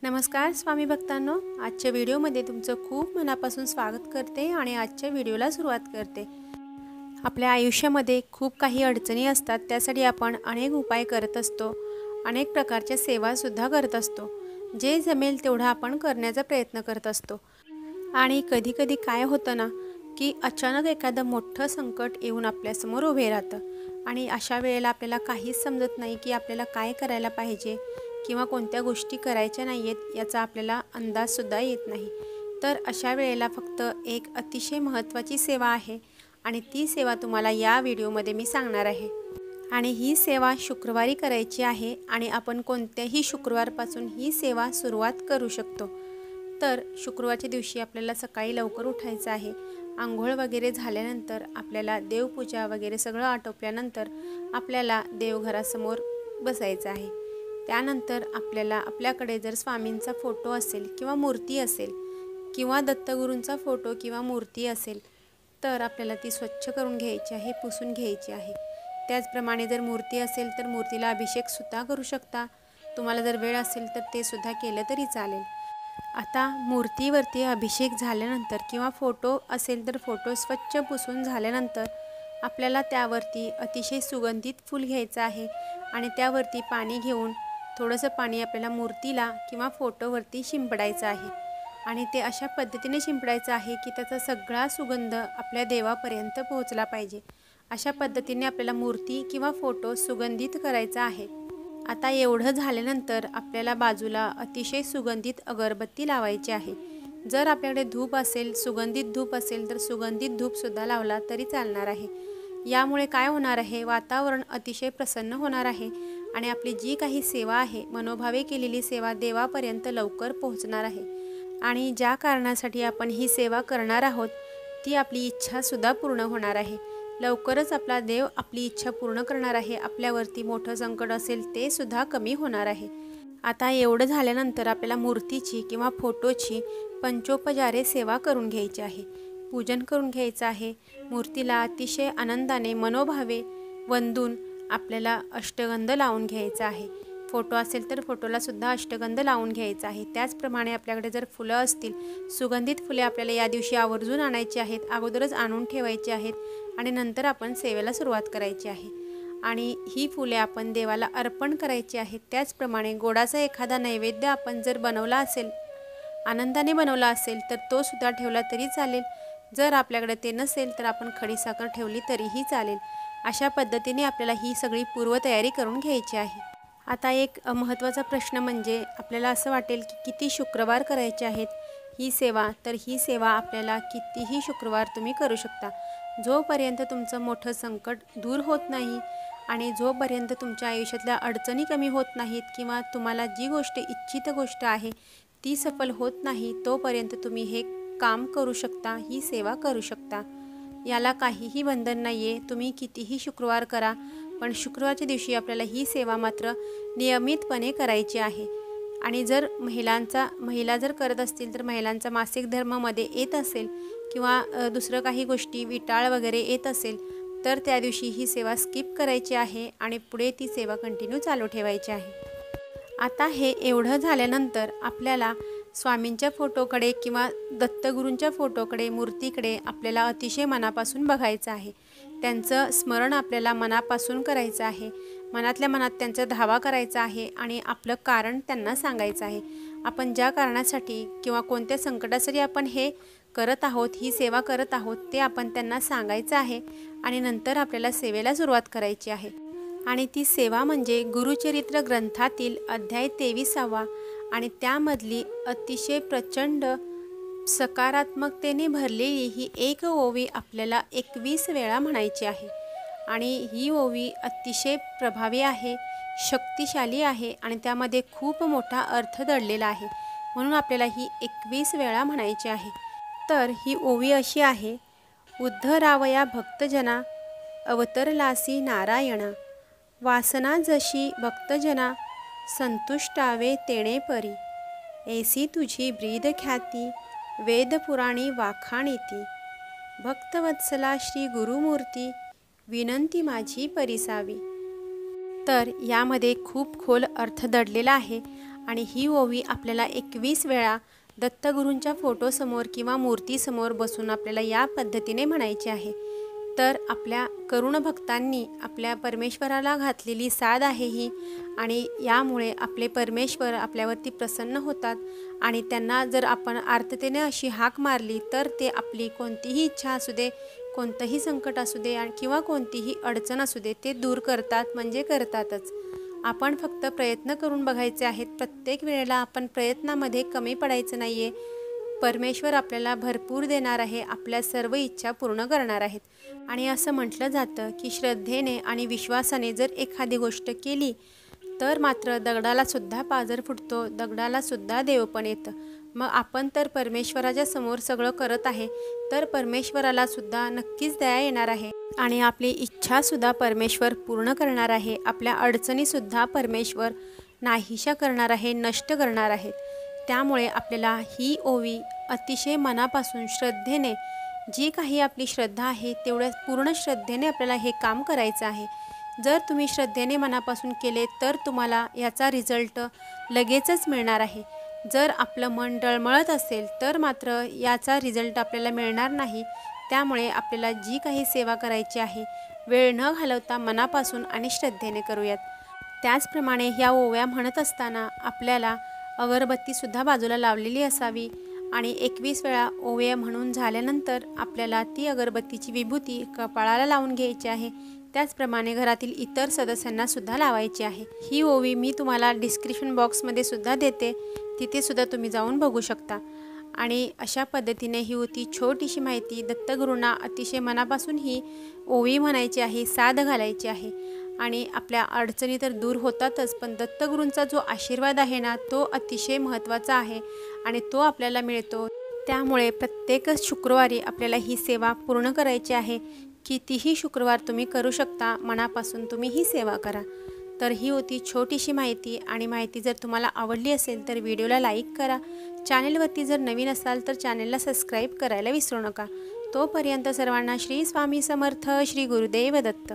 नमस्कार स्वामी भक्तांनो, आजच्या व्हिडिओमध्ये तुमचं खूप मनापासून स्वागत करते आणि आजच्या व्हिडिओला सुरुवात करते। आपल्या आयुष्यामध्ये खूप काही अडचणी असतात, त्यासाठी आपण अनेक उपाय करत असतो, अनेक प्रकारच्या सेवा सुद्धा करत असतो। जे जमेल तेवढा आपण करण्याचा प्रयत्न करत असतो आणि कधी-कधी काय होतं ना की अचानक एखादं मोठं संकट येऊन आपल्या समोर उभे राहतं आणि अशा वेळेला आपल्याला काहीच समजत नाही की आपल्याला काय करायला पाहिजे किंवा कोणत्या गोष्टी करायच्या नाहीयेत याचा आपल्याला अंदाज सुद्धा येत नाही। तर अशा वेळेला फक्त एक अतिशय महत्त्वाची सेवा आहे आणि ती सेवा तुम्हाला या व्हिडिओमध्ये मी सांगणार आहे। आणि ही सेवा शुक्रवारी करायची आहे आणि आपण कोणत्याही शुक्रवारपासून ही सेवा सुरुवात करू शकतो। तर शुक्रवारच्या दिवशी आपल्याला सकाळी लवकर उठायचं आहे। आंघोळ वगैरे झाल्यानंतर आपल्याला देवपूजा वगैरे सगळं आटोपल्यानंतर आपल्याला देवघरासमोर बसायचं आहे। त्यानंतर आपल्याकडे जर स्वामींचा फोटो असेल किंवा मूर्ती असेल किंवा दत्तगुरूंचा फोटो किंवा मूर्ती असेल तर आपल्याला ती स्वच्छ करून घ्यायची आहे, पुसून घ्यायची आहे। त्याचप्रमाणे जर मूर्ती असेल तर मूर्तीला अभिषेक सुद्धा करू शकता। तुम्हाला जर वेळ असेल तर ते सुद्धा केलं तरी चालेल। आता मूर्तीवरती अभिषेक झाल्यानंतर किंवा फोटो असेल तर फोटो स्वच्छ पुसून झाल्यानंतर आपल्याला त्यावरती अतिशय सुगंधित फूल घ्यायचं आहे आणि त्यावरती पाणी घेऊन थोडंसं पाणी आपल्याला मूर्तीला किंवा फोटोवरती शिंपडायचं आहे आणि ते अशा पद्धतीने शिंपडायचं आहे की त्याचा सगळा सुगंध आपल्या देवापर्यंत पोहोचला पाहिजे। अशा पद्धतीने आपल्याला मूर्ती किंवा फोटो सुगंधित करायचा आहे। आता एवढं झाल्यानंतर आपल्याला बाजूला अतिशय सुगंधित अगरबत्ती लावायची आहे। जर आपल्याकडे धूप असेल, सुगंधित धूप असेल तर सुगंधित धूप सुद्धा लावला तरी चालणार आहे। यामुळे काय होणार आहे, वातावरण अतिशय प्रसन्न होणार आहे आणि आपली जी काही सेवा आहे, मनोभावे केलेली सेवा देवापर्यंत लवकर पोहोचणार आहे आणि ज्या कारणासाठी आपण ही सेवा करणार आहोत ती आपली इच्छा सुद्धा पूर्ण होणार आहे। लवकरच आपला देव आपली इच्छा पूर्ण करणार आहे। आपल्यावरती मोठं संकट असेल ते सुद्धा कमी होणार आहे। आता एवढं झाल्यानंतर आपल्याला मूर्तीची किंवा फोटोची पंचोपचारे सेवा करून घ्यायची आहे, पूजन करून घ्यायचं आहे। मूर्तीला अतिशय आनंदाने मनोभावे वंदून आपल्याला अष्टगंध लावून घ्यायचा आहे। फोटो असेल तर फोटोला सुद्धा अष्टगंध लावून घ्यायचा आहे। त्याचप्रमाणे आपल्याकडे जर फुलं असतील, सुगंधित फुले आपल्याला या दिवशी आवर्जून आणायची आहेत, अगोदरच आणून ठेवायची आहेत आणि नंतर आपण सेवेला सुरुवात करायची आहे आणि ही फुले आपण देवाला अर्पण करायची आहेत। त्याचप्रमाणे गोडाचा एखादा नैवेद्य आपण जर बनवला असेल, आनंदाने बनवला असेल तर तो सुद्धा ठेवला तरी चालेल। जर आपल्याकडे ते नसेल तर आपण खडीसाखर ठेवली तरीही चालेल। अशा पद्धतीने आपल्याला ही सगळी पूर्वतयारी करून घ्यायची आहे। आता एक महत्त्वाचा प्रश्न म्हणजे आपल्याला असं वाटेल की किती शुक्रवार करायचे आहेत ही सेवा, तर ही सेवा आपल्याला कितीही शुक्रवार तुम्ही करू शकता। जोपर्यंत तुमचं मोठं संकट दूर होत नाही आणि जोपर्यंत तुमच्या आयुष्यातल्या अडचणी कमी होत नाहीत किंवा तुम्हाला जी गोष्ट इच्छित गोष्ट आहे ती सफल होत नाही तोपर्यंत तुम्ही हे काम करू शकता, ही सेवा करू शकता। याला काहीही बंधन नाही आहे, तुम्ही कितीही शुक्रवार करा, पण शुक्रवारच्या दिवशी आपल्याला ही सेवा मात्र नियमितपणे करायची आहे। आणि जर महिला जर करत असतील तर महिलांचा मासिक धर्मामध्ये येत असेल किंवा दुसरं काही गोष्टी विटाळ वगैरे येत असेल तर त्या दिवशी ही सेवा स्किप करायची आहे आणि पुढे ती सेवा कंटिन्यू चालू ठेवायची आहे। आता हे एवढं झाल्यानंतर आपल्याला स्वामींच्या फोटोकडे किंवा दत्तगुरूंच्या फोटोकडे, मूर्तीकडे आपल्याला अतिशय मनापासून बघायचं आहे। त्यांचं स्मरण आपल्याला मनापासून करायचं आहे, मनातल्या मनात त्यांचा धावा करायचा आहे आणि आपलं कारण त्यांना सांगायचं आहे। आपण ज्या कारणासाठी किंवा कोणत्या संकटासाठी आपण हे करत आहोत, ही सेवा करत आहोत ते आपण त्यांना सांगायचं आहे आणि नंतर आपल्याला सेवेला सुरुवात करायची आहे। आणि ती सेवा म्हणजे गुरुचरित्र ग्रंथातील अध्याय 23वा आणि त्यामधली अतिशय प्रचंड सकारात्मकतेने भरलेली ही एक ओवी आपल्याला 21 वेळा म्हणायची आहे आणि ही ओवी अतिशय प्रभावी आहे, शक्तिशाली आहे आणि त्यामध्ये खूप मोठा अर्थ दडलेला आहे, म्हणून आपल्याला ही 21 वेळा म्हणायची आहे। तर ही ओवी अशी आहे: उद्धरावया भक्तजना, अवतरलासी नारायणा, वासना जशी भक्तजना, संतुष्टावे तेणे परी, ऐसी तुझी ब्रीद ख्याती, वेदपुराणी वाखाणीती, भक्तवत्सला श्री गुरुमूर्ती, विनंती माझी परिसावी। तर यामध्ये खूप खोल अर्थ दडलेला आहे आणि ही ओवी आपल्याला 21 वेळा दत्तगुरूंच्या फोटोसमोर किंवा मूर्तीसमोर बसून आपल्याला या पद्धतीने म्हणायची आहे। तर आपल्या करुण भक्तांनी आपल्या परमेश्वराला घातलेली साध आहे ही, आणि यामुळे आपले परमेश्वर आपल्यावरती प्रसन्न होतात आणि त्यांना जर आपण आर्ततेने अशी हाक मारली तर ते आपली कोणतीही इच्छा असू दे, कोणतंही संकट असू दे किंवा कोणतीही अडचण असू दे ते दूर करतात, म्हणजे करतातच। आपण फक्त प्रयत्न करून बघायचे आहेत। प्रत्येक वेळेला आपण प्रयत्नामध्ये कमी पडायचं नाही आहे। परमेश्वर आपल्याला भरपूर देणार आहे, आपल्या सर्व इच्छा पूर्ण करणार आहेत। आणि असं म्हटलं जातं की श्रद्धेने आणि विश्वासाने जर एखादी गोष्ट केली तर मात्र दगडालासुद्धा पाझर फुटतो, दगडालासुद्धा देवपण येतं। मग आपण तर परमेश्वराच्या समोर सगळं करत आहे, तर परमेश्वरालासुद्धा नक्कीच दया येणार आहे आणि आपली इच्छासुद्धा परमेश्वर पूर्ण करणार आहे। आपल्या अडचणीसुद्धा परमेश्वर नाहीशा करणार आहे, नष्ट करणार आहेत। त्यामुळे आपल्याला ही ओवी अतिशय मनापासून श्रद्धेने, जी काही आपली श्रद्धा आहे तेवढ्या पूर्ण श्रद्धेने आपल्याला हे काम करायचं आहे। जर तुम्ही श्रद्धेने मनापासून केले तर तुम्हाला याचा रिझल्ट लगेचच मिळणार आहे। जर आपलं मन डळमळत असेल तर मात्र याचा रिझल्ट आपल्याला मिळणार नाही। त्यामुळे आपल्याला जी काही सेवा करायची आहे वेळ न घालवता मनापासून आणि श्रद्धेने करूयात। त्याचप्रमाणे ह्या ओव्या म्हणत असताना आपल्याला अगरबत्तीसुद्धा बाजूला लावलेली असावी आणि 21 वेळा ओव्या म्हणून झाल्यानंतर आपल्याला ती अगरबत्तीची विभूती कपाळाला लावून घ्यायची आहे। त्याचप्रमाणे घरातील इतर सदस्यांनासुद्धा लावायची आहे। ही ओवी मी तुम्हाला डिस्क्रिप्शन बॉक्समध्ये सुद्धा देते, तिथे सुद्धा तुम्ही जाऊन बघू शकता। आणि अशा पद्धतीने ही होती छोटीशी माहिती। दत्तगुरूंना अतिशय मनापासून ही ओवी म्हणायची आहे, साध घालायची आहे आणि आपल्या अडचणी तर दूर होतातच, पण दत्तगुरूंचा जो आशीर्वाद आहे ना तो अतिशय महत्त्वाचा आहे आणि तो आपल्याला मिळतो। त्यामुळे प्रत्येक शुक्रवारी आपल्याला ही सेवा पूर्ण करायची आहे। कितीही शुक्रवार तुम्ही करू शकता, मनापासून तुम्ही ही सेवा करा। तर ही होती छोटीशी माहिती, आणि माहिती जर तुम्हाला आवडली असेल तर व्हिडिओला लाईक करा। चॅनेलवरती जर नवीन असाल तर चॅनेलला सबस्क्राईब करायला विसरू नका। तोपर्यंत सर्वांना श्री स्वामी समर्थ, श्री गुरुदेव दत्त।